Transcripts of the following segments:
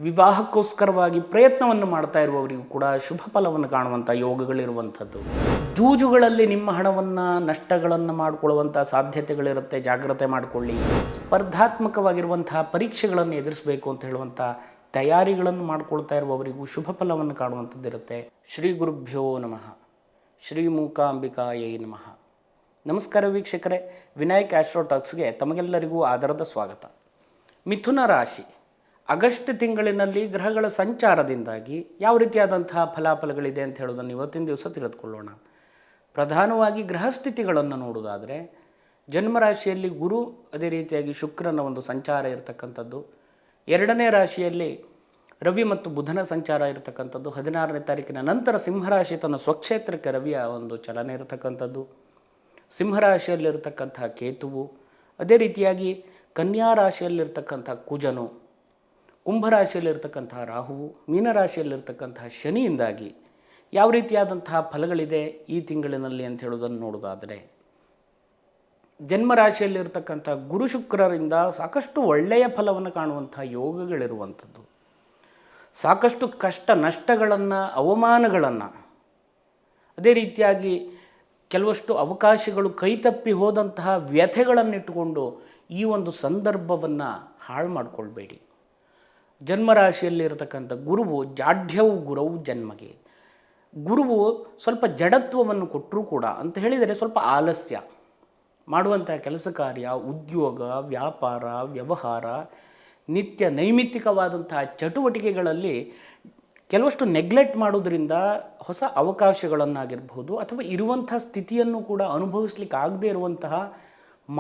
ವಿವಾಹಕ್ಕೋಸ್ಕರವಾಗಿ ಪ್ರಯತ್ನವನ್ನು ಮಾಡ್ತಾ ಇರುವವರಿಗೂ ಕೂಡ ಶುಭ ಫಲವನ್ನು ಕಾಣುವಂಥ ಯೋಗಗಳಿರುವಂಥದ್ದು. ಜೂಜುಗಳಲ್ಲಿ ನಿಮ್ಮ ಹಣವನ್ನು ನಷ್ಟಗಳನ್ನು ಮಾಡಿಕೊಳ್ಳುವಂಥ ಸಾಧ್ಯತೆಗಳಿರುತ್ತೆ, ಜಾಗ್ರತೆ ಮಾಡಿಕೊಳ್ಳಿ. ಸ್ಪರ್ಧಾತ್ಮಕವಾಗಿರುವಂತಹ ಪರೀಕ್ಷೆಗಳನ್ನು ಎದುರಿಸಬೇಕು ಅಂತ ಹೇಳುವಂಥ ತಯಾರಿಗಳನ್ನು ಮಾಡಿಕೊಳ್ತಾ ಇರುವವರಿಗೂ ಶುಭ ಫಲವನ್ನು ಕಾಣುವಂಥದ್ದಿರುತ್ತೆ. ಶ್ರೀ ಗುರುಭ್ಯೋ ನಮಃ. ಶ್ರೀ ಮೂಕಾಂಬಿಕಾಯೈ ನಮಃ. ನಮಸ್ಕಾರ ವೀಕ್ಷಕರೇ, ವಿನಾಯಕ್ ಆಸ್ಟ್ರೋಟಾಕ್ಸ್ಗೆ ತಮಗೆಲ್ಲರಿಗೂ ಆದರದ ಸ್ವಾಗತ. ಮಿಥುನ ರಾಶಿ ಆಗಸ್ಟ್ ತಿಂಗಳಿನಲ್ಲಿ ಗ್ರಹಗಳ ಸಂಚಾರದಿಂದಾಗಿ ಯಾವ ರೀತಿಯಾದಂತಹ ಫಲಾಫಲಗಳಿದೆ ಅಂತ ಹೇಳೋದನ್ನು ಇವತ್ತಿನ ದಿವಸ ತಿಳಿದುಕೊಳ್ಳೋಣ. ಪ್ರಧಾನವಾಗಿ ಗ್ರಹಸ್ಥಿತಿಗಳನ್ನು ನೋಡುವುದಾದರೆ ಜನ್ಮರಾಶಿಯಲ್ಲಿ ಗುರು, ಅದೇ ರೀತಿಯಾಗಿ ಶುಕ್ರನ ಒಂದು ಸಂಚಾರ ಇರತಕ್ಕಂಥದ್ದು. ಎರಡನೇ ರಾಶಿಯಲ್ಲಿ ರವಿ ಮತ್ತು ಬುಧನ ಸಂಚಾರ ಇರತಕ್ಕಂಥದ್ದು. 16ನೇ ತಾರೀಕಿನ ನಂತರ ಸಿಂಹರಾಶಿ ತನ್ನ ಸ್ವಕ್ಷೇತ್ರಕ್ಕೆ ರವಿಯ ಒಂದು ಚಲನೆ ಇರತಕ್ಕಂಥದ್ದು. ಸಿಂಹರಾಶಿಯಲ್ಲಿರ್ತಕ್ಕಂಥ ಕೇತುವು, ಅದೇ ರೀತಿಯಾಗಿ ಕನ್ಯಾ ರಾಶಿಯಲ್ಲಿರ್ತಕ್ಕಂಥ ಕುಜನು, ಕುಂಭರಾಶಿಯಲ್ಲಿರ್ತಕ್ಕಂತಹ ರಾಹುವು, ಮೀನರಾಶಿಯಲ್ಲಿರ್ತಕ್ಕಂತಹ ಶನಿಯಿಂದಾಗಿ ಯಾವ ರೀತಿಯಾದಂತಹ ಫಲಗಳಿದೆ ಈ ತಿಂಗಳಿನಲ್ಲಿ ಅಂತ ಹೇಳೋದನ್ನು ನೋಡೋದಾದರೆ, ಜನ್ಮರಾಶಿಯಲ್ಲಿರ್ತಕ್ಕಂಥ ಗುರು ಶುಕ್ರರಿಂದ ಸಾಕಷ್ಟು ಒಳ್ಳೆಯ ಫಲವನ್ನು ಕಾಣುವಂಥ ಯೋಗಗಳಿರುವಂಥದ್ದು. ಸಾಕಷ್ಟು ಕಷ್ಟ ನಷ್ಟಗಳನ್ನು, ಅವಮಾನಗಳನ್ನು, ಅದೇ ರೀತಿಯಾಗಿ ಕೆಲವಷ್ಟು ಅವಕಾಶಗಳು ಕೈತಪ್ಪಿ ಹೋದಂತಹ ವ್ಯಥೆಗಳನ್ನಿಟ್ಟುಕೊಂಡು ಈ ಒಂದು ಸಂದರ್ಭವನ್ನು ಹಾಳು ಮಾಡಿಕೊಳ್ಬೇಡಿ. ಜನ್ಮರಾಶಿಯಲ್ಲಿರತಕ್ಕಂಥ ಗುರುವು ಜಾಢ್ಯವು ಗುರವು ಜನ್ಮಗೆ. ಗುರುವು ಸ್ವಲ್ಪ ಜಡತ್ವವನ್ನು ಕೊಟ್ಟರೂ ಕೂಡ ಅಂತ ಹೇಳಿದರೆ ಸ್ವಲ್ಪ ಆಲಸ್ಯ ಮಾಡುವಂಥ ಕೆಲಸ ಕಾರ್ಯ, ಉದ್ಯೋಗ, ವ್ಯಾಪಾರ, ವ್ಯವಹಾರ, ನಿತ್ಯ ನೈಮಿತ್ತಿಕವಾದಂತಹ ಚಟುವಟಿಕೆಗಳಲ್ಲಿ ಕೆಲವಷ್ಟು ನೆಗ್ಲೆಕ್ಟ್ ಮಾಡೋದ್ರಿಂದ ಹೊಸ ಅವಕಾಶಗಳನ್ನಾಗಿರ್ಬೋದು ಅಥವಾ ಇರುವಂಥ ಸ್ಥಿತಿಯನ್ನು ಕೂಡ ಅನುಭವಿಸ್ಲಿಕ್ಕೆ ಆಗದೇ ಇರುವಂತಹ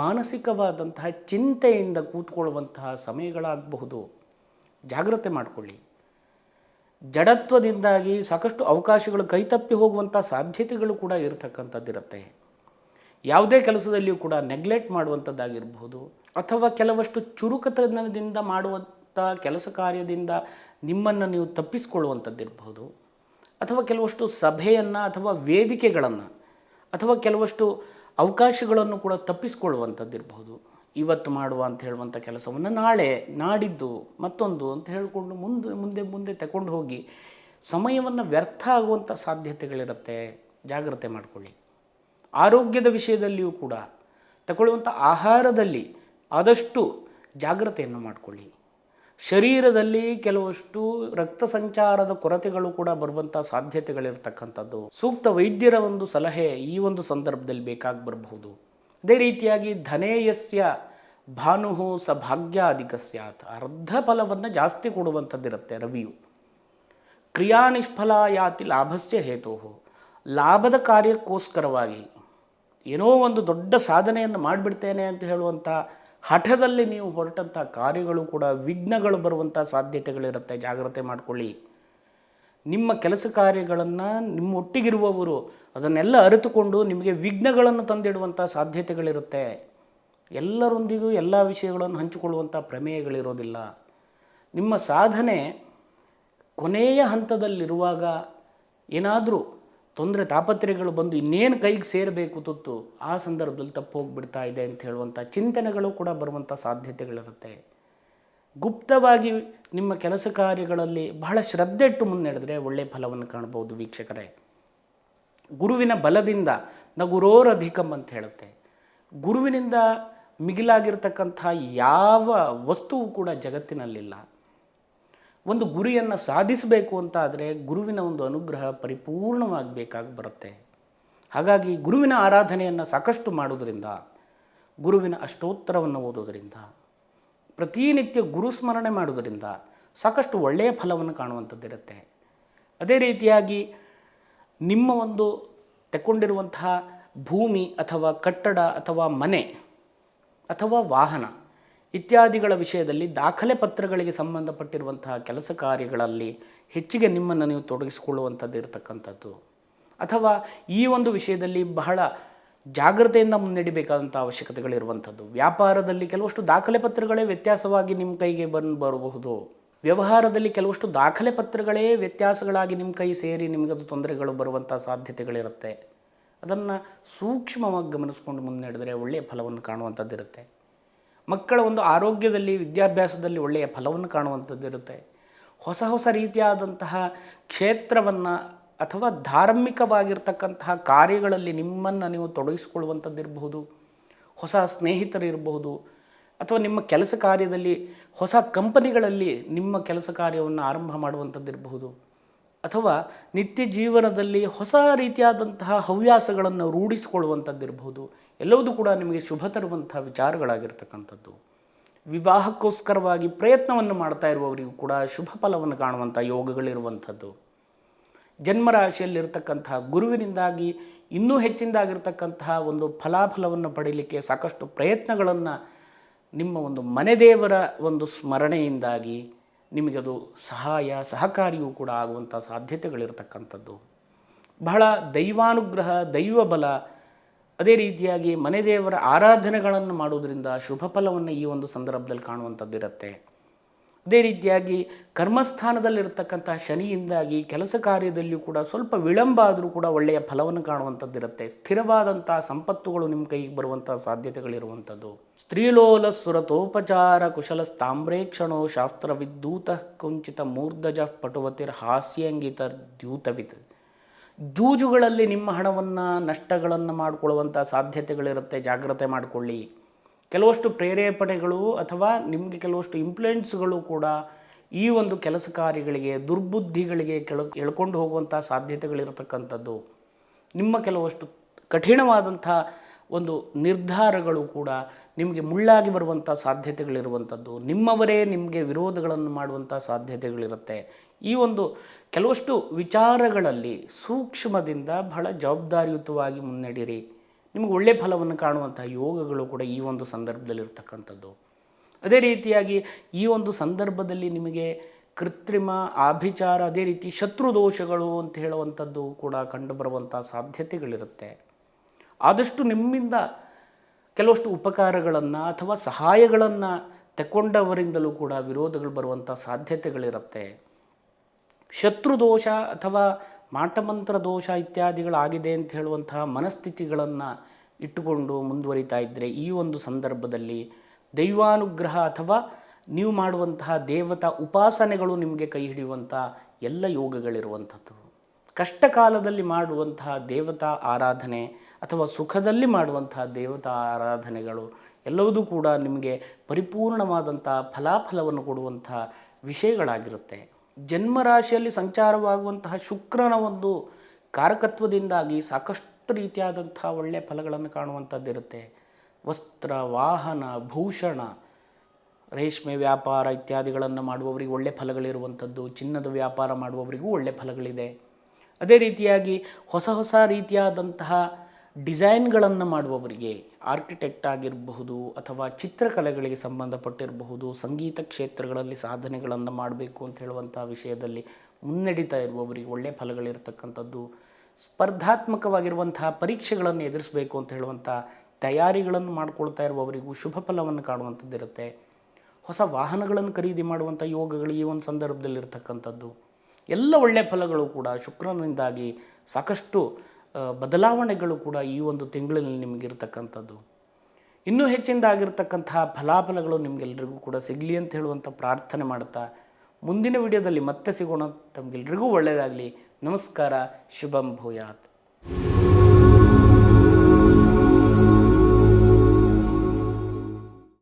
ಮಾನಸಿಕವಾದಂತಹ ಚಿಂತೆಯಿಂದ ಕೂತ್ಕೊಳ್ಳುವಂತಹ ಸಮಯಗಳಾಗಬಹುದು. ಜಾಗ್ರತೆ ಮಾಡಿಕೊಳ್ಳಿ. ಜಡತ್ವದಿಂದಾಗಿ ಸಾಕಷ್ಟು ಅವಕಾಶಗಳು ಕೈತಪ್ಪಿ ಹೋಗುವಂಥ ಸಾಧ್ಯತೆಗಳು ಕೂಡ ಇರತಕ್ಕಂಥದ್ದಿರುತ್ತೆ. ಯಾವುದೇ ಕೆಲಸದಲ್ಲಿಯೂ ಕೂಡ ನೆಗ್ಲೆಕ್ಟ್ ಮಾಡುವಂಥದ್ದಾಗಿರ್ಬೋದು ಅಥವಾ ಕೆಲವಷ್ಟು ಚುರುಕತನದಿಂದ ಮಾಡುವಂಥ ಕೆಲಸ ಕಾರ್ಯದಿಂದ ನಿಮ್ಮನ್ನು ನೀವು ತಪ್ಪಿಸಿಕೊಳ್ಳುವಂಥದ್ದಿರ್ಬೋದು ಅಥವಾ ಕೆಲವಷ್ಟು ಸಭೆಯನ್ನು ಅಥವಾ ವೇದಿಕೆಗಳನ್ನು ಅಥವಾ ಕೆಲವಷ್ಟು ಅವಕಾಶಗಳನ್ನು ಕೂಡ ತಪ್ಪಿಸಿಕೊಳ್ಳುವಂಥದ್ದಿರ್ಬೋದು. ಇವತ್ತು ಮಾಡುವ ಅಂತ ಹೇಳುವಂಥ ಕೆಲಸವನ್ನು ನಾಳೆ, ನಾಡಿದ್ದು, ಮತ್ತೊಂದು ಅಂತ ಹೇಳಿಕೊಂಡು ಮುಂದೆ ತಗೊಂಡು ಹೋಗಿ ಸಮಯವನ್ನು ವ್ಯರ್ಥ ಆಗುವಂಥ ಸಾಧ್ಯತೆಗಳಿರುತ್ತೆ. ಜಾಗ್ರತೆ ಮಾಡಿಕೊಳ್ಳಿ. ಆರೋಗ್ಯದ ವಿಷಯದಲ್ಲಿಯೂ ಕೂಡ ತಗೊಳ್ಳುವಂಥ ಆಹಾರದಲ್ಲಿ ಆದಷ್ಟು ಜಾಗ್ರತೆಯನ್ನು ಮಾಡಿಕೊಳ್ಳಿ. ಶರೀರದಲ್ಲಿ ಕೆಲವಷ್ಟು ರಕ್ತ ಸಂಚಾರದ ಕೊರತೆಗಳು ಕೂಡ ಬರುವಂಥ ಸಾಧ್ಯತೆಗಳಿರ್ತಕ್ಕಂಥದ್ದು. ಸೂಕ್ತ ವೈದ್ಯರ ಒಂದು ಸಲಹೆ ಈ ಒಂದು ಸಂದರ್ಭದಲ್ಲಿ ಬೇಕಾಗಿ ಬರಬಹುದು. ಅದೇ ರೀತಿಯಾಗಿ ಧನೇಯಸ್ಯ ಭಾನುಹು ಸ ಭಾಗ್ಯಾಧಿಕಸ್ಯಾತ್, ಅರ್ಧ ಫಲವನ್ನು ಜಾಸ್ತಿ ಕೊಡುವಂಥದ್ದಿರುತ್ತೆ ರವಿಯು. ಕ್ರಿಯಾ ನಿಷ್ಫಲ ಯಾತಿ ಲಾಭಸ್ಯ ಹೇತೋಹು, ಲಾಭದ ಕಾರ್ಯಕ್ಕೋಸ್ಕರವಾಗಿ ಏನೋ ಒಂದು ದೊಡ್ಡ ಸಾಧನೆಯನ್ನು ಮಾಡಿಬಿಡ್ತೇನೆ ಅಂತ ಹೇಳುವಂಥ ಹಠದಲ್ಲಿ ನೀವು ಹೊರಟಂಥ ಕಾರ್ಯಗಳು ಕೂಡ ವಿಘ್ನಗಳು ಬರುವಂಥ ಸಾಧ್ಯತೆಗಳಿರುತ್ತೆ. ಜಾಗ್ರತೆ ಮಾಡಿಕೊಳ್ಳಿ. ನಿಮ್ಮ ಕೆಲಸ ಕಾರ್ಯಗಳನ್ನು ನಿಮ್ಮೊಟ್ಟಿಗಿರುವವರು ಅದನ್ನೆಲ್ಲ ಅರಿತುಕೊಂಡು ನಿಮಗೆ ವಿಘ್ನಗಳನ್ನು ತಂದಿಡುವಂಥ ಸಾಧ್ಯತೆಗಳಿರುತ್ತೆ. ಎಲ್ಲರೊಂದಿಗೂ ಎಲ್ಲ ವಿಷಯಗಳನ್ನು ಹಂಚಿಕೊಳ್ಳುವಂಥ ಪ್ರಮೇಯಗಳಿರೋದಿಲ್ಲ. ನಿಮ್ಮ ಸಾಧನೆ ಕೊನೆಯ ಹಂತದಲ್ಲಿರುವಾಗ ಏನಾದರೂ ತೊಂದರೆ ತಾಪತ್ರೆಗಳು ಬಂದು ಇನ್ನೇನು ಕೈಗೆ ಸೇರಬೇಕು ತುತ್ತು, ಆ ಸಂದರ್ಭದಲ್ಲಿ ತಪ್ಪು ಹೋಗಿಬಿಡ್ತಾ ಇದೆ ಅಂತ ಹೇಳುವಂಥ ಚಿಂತನೆಗಳು ಕೂಡ ಬರುವಂಥ ಸಾಧ್ಯತೆಗಳಿರುತ್ತೆ. ಗುಪ್ತವಾಗಿ ನಿಮ್ಮ ಕೆಲಸ ಕಾರ್ಯಗಳಲ್ಲಿ ಬಹಳ ಶ್ರದ್ಧೆ ಇಟ್ಟು ಮುನ್ನಡೆದರೆ ಒಳ್ಳೆಯ ಫಲವನ್ನು ಕಾಣ್ಬೋದು ವೀಕ್ಷಕರೇ. ಗುರುವಿನ ಬಲದಿಂದ ನಗುರೋರಧಿಕಂ ಅಂತ ಹೇಳುತ್ತೆ. ಗುರುವಿನಿಂದ ಮಿಗಿಲಾಗಿರ್ತಕ್ಕಂಥ ಯಾವ ವಸ್ತುವು ಕೂಡ ಜಗತ್ತಿನಲ್ಲಿಲ್ಲ. ಒಂದು ಗುರಿಯನ್ನು ಸಾಧಿಸಬೇಕು ಅಂತ ಆದರೆ ಗುರುವಿನ ಒಂದು ಅನುಗ್ರಹ ಪರಿಪೂರ್ಣವಾಗಬೇಕಾಗಿ ಬರುತ್ತೆ. ಹಾಗಾಗಿ ಗುರುವಿನ ಆರಾಧನೆಯನ್ನು ಸಾಕಷ್ಟು ಮಾಡೋದರಿಂದ, ಗುರುವಿನ ಅಷ್ಟೋತ್ತರವನ್ನು ಓದೋದರಿಂದ, ಪ್ರತಿನಿತ್ಯ ಗುರುಸ್ಮರಣೆ ಮಾಡೋದರಿಂದ ಸಾಕಷ್ಟು ಒಳ್ಳೆಯ ಫಲವನ್ನು ಕಾಣುವಂಥದ್ದಿರುತ್ತೆ. ಅದೇ ರೀತಿಯಾಗಿ ನಿಮ್ಮ ಒಂದು ತಗೊಂಡಿರುವಂತಹ ಭೂಮಿ ಅಥವಾ ಕಟ್ಟಡ ಅಥವಾ ಮನೆ ಅಥವಾ ವಾಹನ ಇತ್ಯಾದಿಗಳ ವಿಷಯದಲ್ಲಿ ದಾಖಲೆ ಪತ್ರಗಳಿಗೆ ಸಂಬಂಧಪಟ್ಟಿರುವಂತಹ ಕೆಲಸ ಕಾರ್ಯಗಳಲ್ಲಿ ಹೆಚ್ಚಿಗೆ ನಿಮ್ಮನ್ನು ನೀವು ತೊಡಗಿಸಿಕೊಳ್ಳುವಂಥದ್ದು ಇರತಕ್ಕಂಥದ್ದು ಅಥವಾ ಈ ಒಂದು ವಿಷಯದಲ್ಲಿ ಬಹಳ ಜಾಗ್ರತೆಯಿಂದ ಮುನ್ನಡೆಯಬೇಕಾದಂಥ ಅವಶ್ಯಕತೆಗಳಿರುವಂಥದ್ದು. ವ್ಯಾಪಾರದಲ್ಲಿ ಕೆಲವಷ್ಟು ದಾಖಲೆ ಪತ್ರಗಳೇ ವ್ಯತ್ಯಾಸವಾಗಿ ನಿಮ್ಮ ಕೈಗೆ ಬರಬಹುದು. ವ್ಯವಹಾರದಲ್ಲಿ ಕೆಲವಷ್ಟು ದಾಖಲೆ ಪತ್ರಗಳೇ ವ್ಯತ್ಯಾಸಗಳಾಗಿ ನಿಮ್ಮ ಕೈ ಸೇರಿ ನಿಮಗದು ತೊಂದರೆಗಳು ಬರುವಂಥ ಸಾಧ್ಯತೆಗಳಿರುತ್ತೆ. ಅದನ್ನು ಸೂಕ್ಷ್ಮವಾಗಿ ಗಮನಿಸ್ಕೊಂಡು ಮುನ್ನಡೆದರೆ ಒಳ್ಳೆಯ ಫಲವನ್ನು ಕಾಣುವಂಥದ್ದಿರುತ್ತೆ. ಮಕ್ಕಳ ಒಂದು ಆರೋಗ್ಯದಲ್ಲಿ, ವಿದ್ಯಾಭ್ಯಾಸದಲ್ಲಿ ಒಳ್ಳೆಯ ಫಲವನ್ನು ಕಾಣುವಂಥದ್ದಿರುತ್ತೆ. ಹೊಸ ಹೊಸ ರೀತಿಯಾದಂತಹ ಕ್ಷೇತ್ರವನ್ನು ಅಥವಾ ಧಾರ್ಮಿಕವಾಗಿರ್ತಕ್ಕಂತಹ ಕಾರ್ಯಗಳಲ್ಲಿ ನಿಮ್ಮನ್ನು ನೀವು ತೊಡಗಿಸಿಕೊಳ್ಳುವಂಥದ್ದಿರಬಹುದು, ಹೊಸ ಸ್ನೇಹಿತರಿರಬಹುದು, ಅಥವಾ ನಿಮ್ಮ ಕೆಲಸ ಕಾರ್ಯದಲ್ಲಿ ಹೊಸ ಕಂಪನಿಗಳಲ್ಲಿ ನಿಮ್ಮ ಕೆಲಸ ಕಾರ್ಯವನ್ನು ಆರಂಭ ಮಾಡುವಂಥದ್ದಿರಬಹುದು, ಅಥವಾ ನಿತ್ಯ ಜೀವನದಲ್ಲಿ ಹೊಸ ರೀತಿಯಾದಂತಹ ಹವ್ಯಾಸಗಳನ್ನು ರೂಢಿಸಿಕೊಳ್ಳುವಂಥದ್ದಿರಬಹುದು. ಎಲ್ಲವೂ ಕೂಡ ನಿಮಗೆ ಶುಭ ತರುವಂಥ ವಿಚಾರಗಳಾಗಿರ್ತಕ್ಕಂಥದ್ದು. ವಿವಾಹಕ್ಕೋಸ್ಕರವಾಗಿ ಪ್ರಯತ್ನವನ್ನು ಮಾಡ್ತಾ ಇರುವವರಿಗೂ ಕೂಡ ಶುಭ ಫಲವನ್ನು ಕಾಣುವಂಥ ಯೋಗಗಳಿರುವಂಥದ್ದು. ಜನ್ಮರಾಶಿಯಲ್ಲಿರ್ತಕ್ಕಂತಹ ಗುರುವಿನಿಂದಾಗಿ ಇನ್ನೂ ಹೆಚ್ಚಿನದಾಗಿರ್ತಕ್ಕಂತಹ ಒಂದು ಫಲಾಫಲವನ್ನು ಪಡೀಲಿಕ್ಕೆ ಸಾಕಷ್ಟು ಪ್ರಯತ್ನಗಳನ್ನು ನಿಮ್ಮ ಒಂದು ಮನೆದೇವರ ಒಂದು ಸ್ಮರಣೆಯಿಂದಾಗಿ ನಿಮಗದು ಸಹಕಾರಿಯೂ ಕೂಡ ಆಗುವಂಥ ಸಾಧ್ಯತೆಗಳಿರ್ತಕ್ಕಂಥದ್ದು. ಬಹಳ ದೈವಾನುಗ್ರಹ, ದೈವಬಲ, ಅದೇ ರೀತಿಯಾಗಿ ಮನೆದೇವರ ಆರಾಧನೆಗಳನ್ನು ಮಾಡೋದರಿಂದ ಶುಭ ಫಲವನ್ನು ಈ ಒಂದು ಸಂದರ್ಭದಲ್ಲಿ ಕಾಣುವಂಥದ್ದಿರುತ್ತೆ. ಅದೇ ರೀತಿಯಾಗಿ ಕರ್ಮಸ್ಥಾನದಲ್ಲಿರ್ತಕ್ಕಂಥ ಶನಿಯಿಂದಾಗಿ ಕೆಲಸ ಕಾರ್ಯದಲ್ಲಿಯೂ ಕೂಡ ಸ್ವಲ್ಪ ವಿಳಂಬ ಆದರೂ ಕೂಡ ಒಳ್ಳೆಯ ಫಲವನ್ನು ಕಾಣುವಂಥದ್ದಿರುತ್ತೆ. ಸ್ಥಿರವಾದಂಥ ಸಂಪತ್ತುಗಳು ನಿಮ್ಮ ಕೈಗೆ ಬರುವಂಥ ಸಾಧ್ಯತೆಗಳಿರುವಂಥದ್ದು. ಸ್ತ್ರೀಲೋಲ ಸುರತೋಪಚಾರ ಕುಶಲಸ್ತಾಮ್ರೇಕ್ಷಣೋ ಶಾಸ್ತ್ರವಿದ್ದೂತ ಕುಂಚಿತ ಮೂರ್ಧಜ ಪಟುವತಿರ್ ಹಾಸ್ಯಂಗಿತರ್ ದ್ಯೂತವಿತ್. ಜೂಜುಗಳಲ್ಲಿ ನಿಮ್ಮ ಹಣವನ್ನು ನಷ್ಟಗಳನ್ನು ಮಾಡಿಕೊಳ್ಳುವಂಥ ಸಾಧ್ಯತೆಗಳಿರುತ್ತೆ, ಜಾಗ್ರತೆ ಮಾಡಿಕೊಳ್ಳಿ. ಕೆಲವಷ್ಟು ಪ್ರೇರೇಪಣೆಗಳು ಅಥವಾ ನಿಮಗೆ ಕೆಲವಷ್ಟು ಇನ್ಫ್ಲುಯೆನ್ಸ್ಗಳು ಕೂಡ ಈ ಒಂದು ಕೆಲಸ ಕಾರ್ಯಗಳಿಗೆ, ದುರ್ಬುದ್ಧಿಗಳಿಗೆ ಎಳ್ಕೊಂಡು ಹೋಗುವಂಥ ಸಾಧ್ಯತೆಗಳಿರತಕ್ಕಂಥದ್ದು. ನಿಮ್ಮ ಕೆಲವಷ್ಟು ಕಠಿಣವಾದಂಥ ಒಂದು ನಿರ್ಧಾರಗಳು ಕೂಡ ನಿಮಗೆ ಮುಳ್ಳಾಗಿ ಬರುವಂಥ ಸಾಧ್ಯತೆಗಳಿರುವಂಥದ್ದು. ನಿಮ್ಮವರೇ ನಿಮಗೆ ವಿರೋಧಗಳನ್ನು ಮಾಡುವಂಥ ಸಾಧ್ಯತೆಗಳಿರುತ್ತೆ. ಈ ಒಂದು ಕೆಲವಷ್ಟು ವಿಚಾರಗಳಲ್ಲಿ ಸೂಕ್ಷ್ಮದಿಂದ ಬಹಳ ಜವಾಬ್ದಾರಿಯುತವಾಗಿ ಮುನ್ನಡೆಯಿರಿ. ನಿಮಗೆ ಒಳ್ಳೆಯ ಫಲವನ್ನು ಕಾಣುವಂಥ ಯೋಗಗಳು ಕೂಡ ಈ ಒಂದು ಸಂದರ್ಭದಲ್ಲಿರ್ತಕ್ಕಂಥದ್ದು. ಅದೇ ರೀತಿಯಾಗಿ ಈ ಒಂದು ಸಂದರ್ಭದಲ್ಲಿ ನಿಮಗೆ ಕೃತ್ರಿಮ ಆಭಿಚಾರ, ಅದೇ ರೀತಿ ಶತ್ರು ದೋಷಗಳು ಅಂತ ಹೇಳುವಂಥದ್ದು ಕೂಡ ಕಂಡುಬರುವಂಥ ಸಾಧ್ಯತೆಗಳಿರುತ್ತೆ. ಆದಷ್ಟು ನಿಮ್ಮಿಂದ ಕೆಲವಷ್ಟು ಉಪಕಾರಗಳನ್ನು ಅಥವಾ ಸಹಾಯಗಳನ್ನು ತಗೊಂಡವರಿಂದಲೂ ಕೂಡ ವಿರೋಧಗಳು ಬರುವಂಥ ಸಾಧ್ಯತೆಗಳಿರುತ್ತೆ. ಶತ್ರುದೋಷ ಅಥವಾ ಮಾಟಮಂತ್ರ ದೋಷ ಇತ್ಯಾದಿಗಳಾಗಿದೆ ಅಂತ ಹೇಳುವಂತಹ ಮನಸ್ಥಿತಿಗಳನ್ನು ಇಟ್ಟುಕೊಂಡು ಮುಂದುವರಿತಾ ಇದ್ದರೆ ಈ ಒಂದು ಸಂದರ್ಭದಲ್ಲಿ ದೈವಾನುಗ್ರಹ ಅಥವಾ ನೀವು ಮಾಡುವಂತಹ ದೇವತಾ ಉಪಾಸನೆಗಳು ನಿಮಗೆ ಕೈ ಹಿಡಿಯುವಂಥ ಎಲ್ಲ ಯೋಗಗಳಿರುವಂಥದ್ದು. ಕಷ್ಟ ಕಾಲದಲ್ಲಿ ಮಾಡುವಂತಹ ದೇವತಾ ಆರಾಧನೆ ಅಥವಾ ಸುಖದಲ್ಲಿ ಮಾಡುವಂತಹ ದೇವತಾ ಆರಾಧನೆಗಳು ಎಲ್ಲವೂ ಕೂಡ ನಿಮಗೆ ಪರಿಪೂರ್ಣವಾದಂಥ ಫಲಾಫಲವನ್ನು ಕೊಡುವಂಥ ವಿಷಯಗಳಾಗಿರುತ್ತೆ. ಜನ್ಮರಾಶಿಯಲ್ಲಿ ಸಂಚಾರವಾಗುವಂತಹ ಶುಕ್ರನ ಒಂದು ಕಾರಕತ್ವದಿಂದಾಗಿ ಸಾಕಷ್ಟು ರೀತಿಯಾದಂಥ ಒಳ್ಳೆಯ ಫಲಗಳನ್ನು ಕಾಣುವಂಥದ್ದಿರುತ್ತೆ. ವಸ್ತ್ರ, ವಾಹನ, ಭೂಷಣ, ರೇಷ್ಮೆ ವ್ಯಾಪಾರ ಇತ್ಯಾದಿಗಳನ್ನು ಮಾಡುವವರಿಗೆ ಒಳ್ಳೆಯ ಫಲಗಳಿರುವಂಥದ್ದು. ಚಿನ್ನದ ವ್ಯಾಪಾರ ಮಾಡುವವರಿಗೂ ಒಳ್ಳೆಯ ಫಲಗಳಿದೆ. ಅದೇ ರೀತಿಯಾಗಿ ಹೊಸ ಹೊಸ ರೀತಿಯಾದಂತಹ ಡಿಸೈನ್ಗಳನ್ನು ಮಾಡುವವರಿಗೆ, ಆರ್ಕಿಟೆಕ್ಟ್ ಆಗಿರಬಹುದು ಅಥವಾ ಚಿತ್ರಕಲೆಗಳಿಗೆ ಸಂಬಂಧಪಟ್ಟಿರಬಹುದು, ಸಂಗೀತ ಕ್ಷೇತ್ರಗಳಲ್ಲಿ ಸಾಧನೆಗಳನ್ನು ಮಾಡಬೇಕು ಅಂತ ಹೇಳುವಂಥ ವಿಷಯದಲ್ಲಿ ಮುನ್ನಡೀತಾ ಇರುವವರಿಗೆ ಒಳ್ಳೆಯ ಫಲಗಳಿರ್ತಕ್ಕಂಥದ್ದು. ಸ್ಪರ್ಧಾತ್ಮಕವಾಗಿರುವಂತಹ ಪರೀಕ್ಷೆಗಳನ್ನು ಎದುರಿಸಬೇಕು ಅಂತ ಹೇಳುವಂಥ ತಯಾರಿಗಳನ್ನು ಮಾಡಿಕೊಳ್ತಾ ಇರುವವರಿಗೂ ಶುಭ ಫಲವನ್ನು ಕಾಣುವಂಥದ್ದಿರುತ್ತೆ. ಹೊಸ ವಾಹನಗಳನ್ನು ಖರೀದಿ ಮಾಡುವಂಥ ಯೋಗಗಳು ಈ ಒಂದು ಸಂದರ್ಭದಲ್ಲಿರ್ತಕ್ಕಂಥದ್ದು. ಎಲ್ಲ ಒಳ್ಳೆಯ ಫಲಗಳು ಕೂಡ ಶುಕ್ರನಿಂದಾಗಿ ಸಾಕಷ್ಟು ಬದಲಾವಣೆಗಳು ಕೂಡ ಈ ಒಂದು ತಿಂಗಳಿನಲ್ಲಿ ನಿಮಗಿರ್ತಕ್ಕಂಥದ್ದು. ಇನ್ನೂ ಹೆಚ್ಚಿನದಾಗಿರ್ತಕ್ಕಂತಹ ಫಲಾಫಲಗಳು ನಿಮಗೆಲ್ಲರಿಗೂ ಕೂಡ ಸಿಗಲಿ ಅಂತ ಹೇಳುವಂಥ ಪ್ರಾರ್ಥನೆ ಮಾಡ್ತಾ ಮುಂದಿನ ವಿಡಿಯೋದಲ್ಲಿ ಮತ್ತೆ ಸಿಗೋಣ. ತಮಗೆಲ್ಲರಿಗೂ ಒಳ್ಳೆಯದಾಗಲಿ. ನಮಸ್ಕಾರ. ಶುಭಂ ಭೂಯಾತ್.